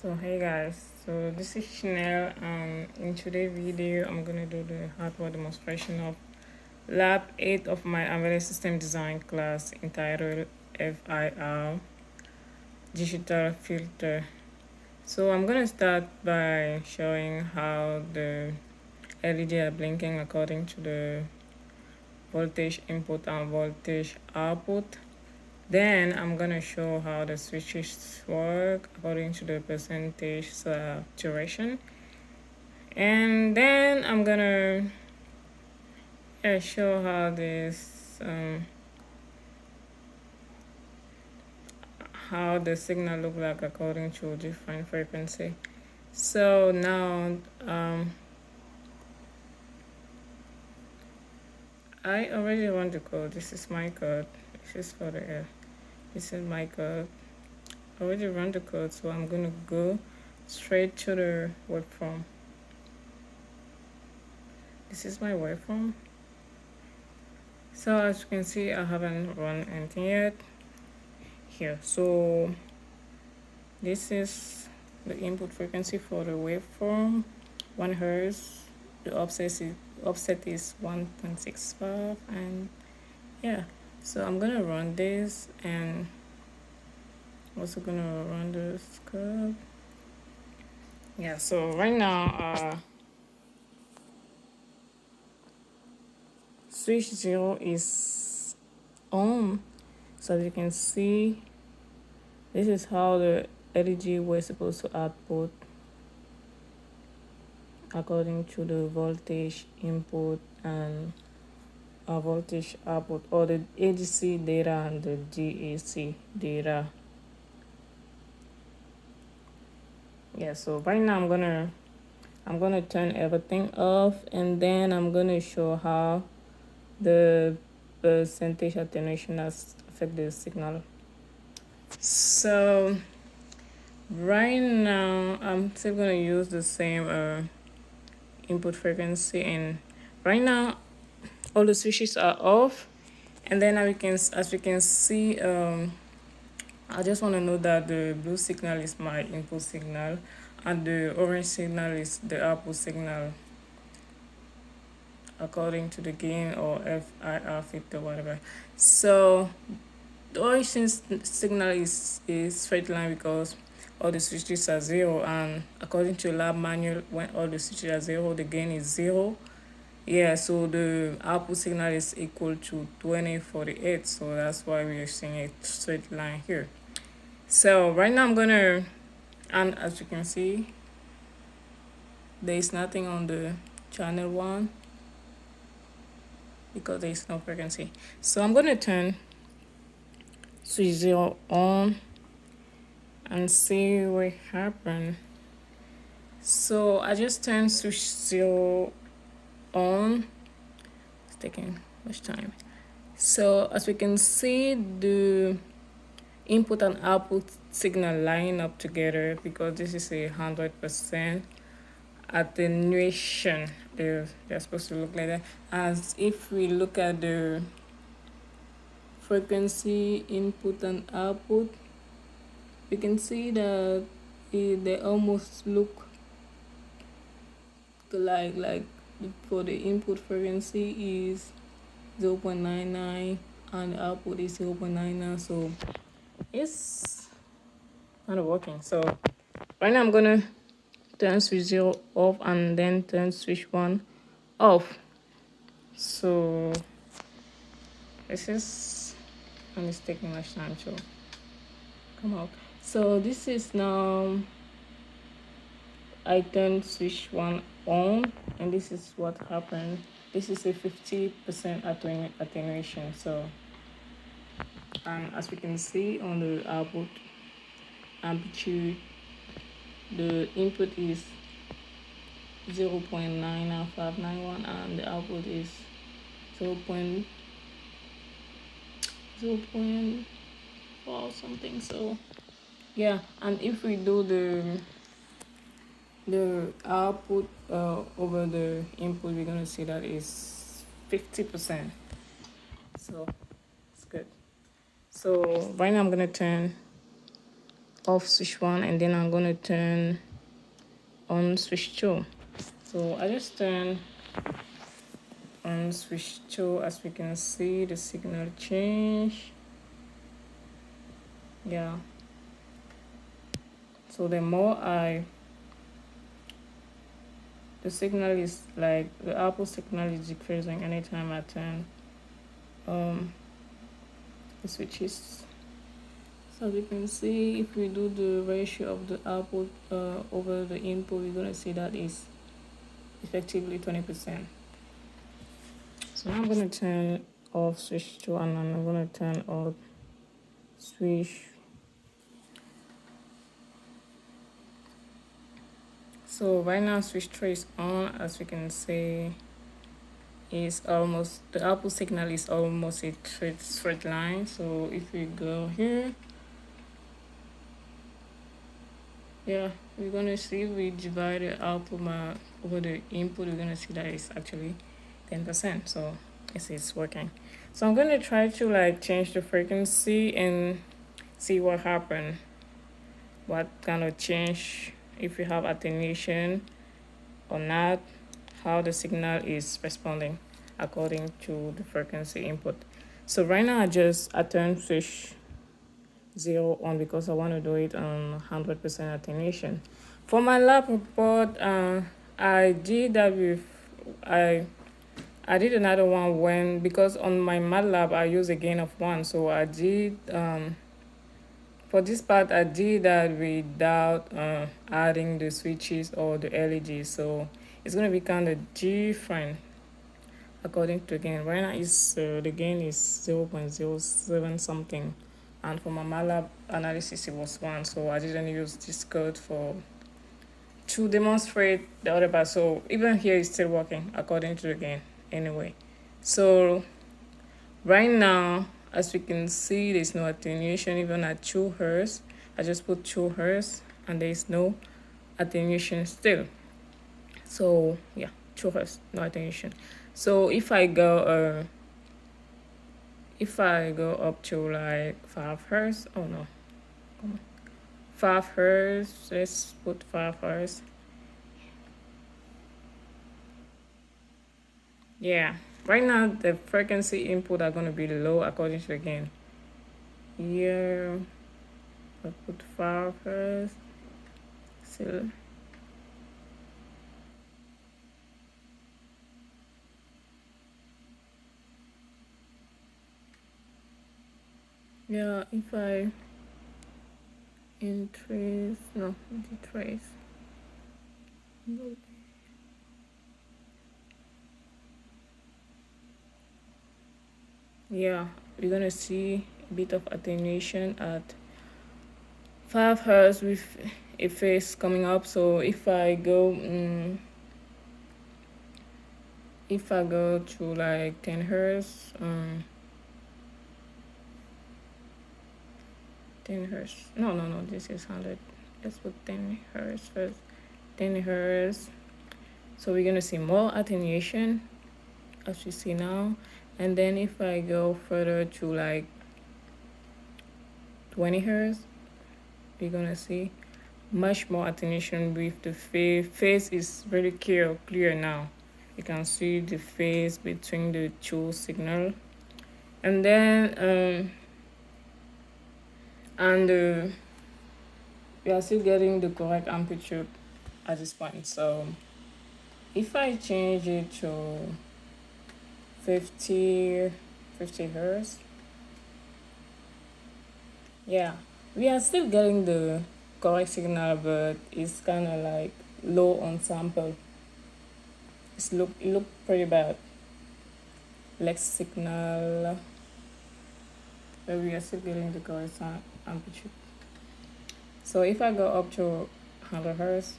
So hey guys, so this is Chanel. In today's video, I'm gonna do the hardware demonstration of lab 8 of my embedded system design class entitled FIR digital filter. So I'm gonna start by showing how the LED are blinking according to the voltage input and voltage output. Then I'm gonna show how the switches work according to the percentage saturation. And then I'm gonna show how the signal look like according to different frequency. So now I already run the code. This is my code. This is for the air. This is my code. I already run the code, so I'm gonna go straight to the waveform. This is my waveform. So as you can see, I haven't run anything yet here. So this is the input frequency for the waveform, 1 Hertz. The offset is 1.65, and yeah. So I'm gonna run this, and also gonna run this code. Yeah. So right now, switch 0 is on. So as you can see, this is how the LED was supposed to output according to the voltage input and voltage output, or the ADC data and the DAC data. Yeah, so right now I'm gonna turn everything off, and then I'm gonna show how the percentage attenuation has affected the signal. So right now I'm still gonna use the same input frequency, and right now all the switches are off. And then as we can see, I just want to know that the blue signal is my input signal and the orange signal is the output signal according to the gain or FIR filter, whatever. So the orange signal is straight line because all the switches are 0, and according to lab manual, when all the switches are 0, the gain is 0. Yeah, so the output signal is equal to 2048, so that's why we are seeing a straight line here. So right now and as you can see, there is nothing on the channel 1 because there is no frequency. So I'm gonna turn switch 0 on and see what happened. So I just turned switch 0 on. It's taking much time. So as we can see, the input and output signal line up together because this is 100% attenuation. They're supposed to look like that. As if we look at the frequency input and output, we can see that they almost look like for the input frequency is 0.99 and the output is 0.99, so it's kind of working. So right now I'm gonna turn switch 0 off and then turn switch 1 off. So this is, and it's taking much time to come out. So this is now, I turned switch 1 on, and this is what happened. This is a 50% attenuation. So as we can see on the output amplitude, the input is 0.99591 and the output is 0.4 something. So yeah, and if we do the output over the input, we're gonna see that is 50%. So it's good. So right now I'm gonna turn off switch 1, and then I'm going to turn on switch 2. So I just turn on switch 2. As we can see, the signal change. Yeah, so the more the signal is like the output signal is decreasing anytime I turn the switches. So as you can see, if we do the ratio of the output over the input, we're going to see that is effectively 20%. So now I'm going to turn off switch 2, and I'm going to turn on switch. So right now switch 3 is on. As we can see, is almost, the output signal is almost a straight line. So if we go here, yeah, we're gonna see, we divide the output over the input, we're gonna see that it's actually 10%. So it's working. So I'm gonna try to like change the frequency and see what happened, what kind of change, if we have attenuation or not, how the signal is responding according to the frequency input. So right now I turn switch 0 on because I want to do it on 100% attenuation. For my lab report, I did that with I did another one when, because on my MATLAB I use a gain of 1, so I did for this part I did that without adding the switches or the LEDs, so it's gonna be kind of different according to gain. Right now is the gain is 0.07 something, and for my MATLAB analysis it was 1, so I didn't use this code to demonstrate the other part. So even here it's still working according to the gain anyway. So right now, as we can see, there's no attenuation even at 2 Hz. I just put 2 Hz and there's no attenuation still. So yeah, 2 Hz, no attenuation. So if I go up to like 5 Hz, oh no, come on, 5 Hz, let's put 5 Hz. Yeah, right now the frequency input are going to be low according to the gain. Here I put 5 Hz. So yeah, if I decrease, yeah, we're gonna see a bit of attenuation at 5 Hz with a phase coming up. So if I go to like 10 Hz, 10 Hz, no, this is 100. Let's put 10 Hz first. 10 Hz. So we're gonna see more attenuation as we see now. And then if I go further to like 20 Hz, we're gonna see much more attenuation with the phase is really clear now. You can see the phase between the two signal. And then we are still getting the correct amplitude at this point. So if I change it to 50 Hz, yeah, we are still getting the correct signal, but it's kind of like low on sample. It look pretty bad. Less signal, but we are still getting the correct amplitude. So if I go up to 100 Hz,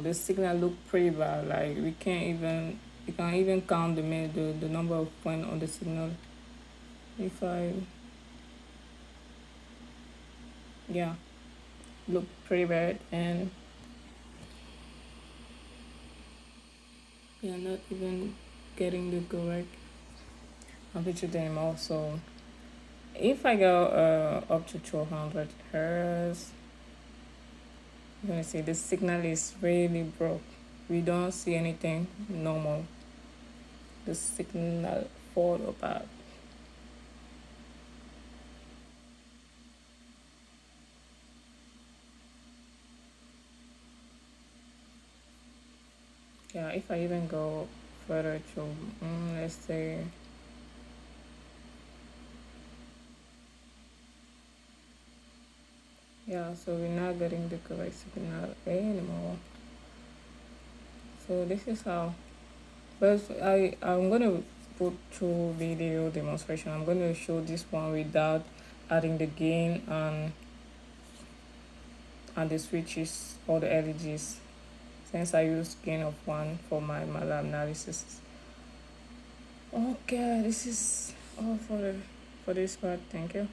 the signal look pretty bad. Like you can't even count the number of points on the signal. If I, yeah, look pretty bad, and we are not even getting the correct amplitude anymore. So if I go up to 200 hertz, you're gonna see the signal is really broke. We don't see anything normal. The signal fall apart. Yeah, if I even go further to, let's say, yeah, so we're not getting the correct signal anymore. So this is how. First, I'm gonna put two video demonstration. I'm gonna show this one without adding the gain and the switches or the LEDs, since I use gain of 1 for my lab analysis. Okay, this is all for this part. Thank you.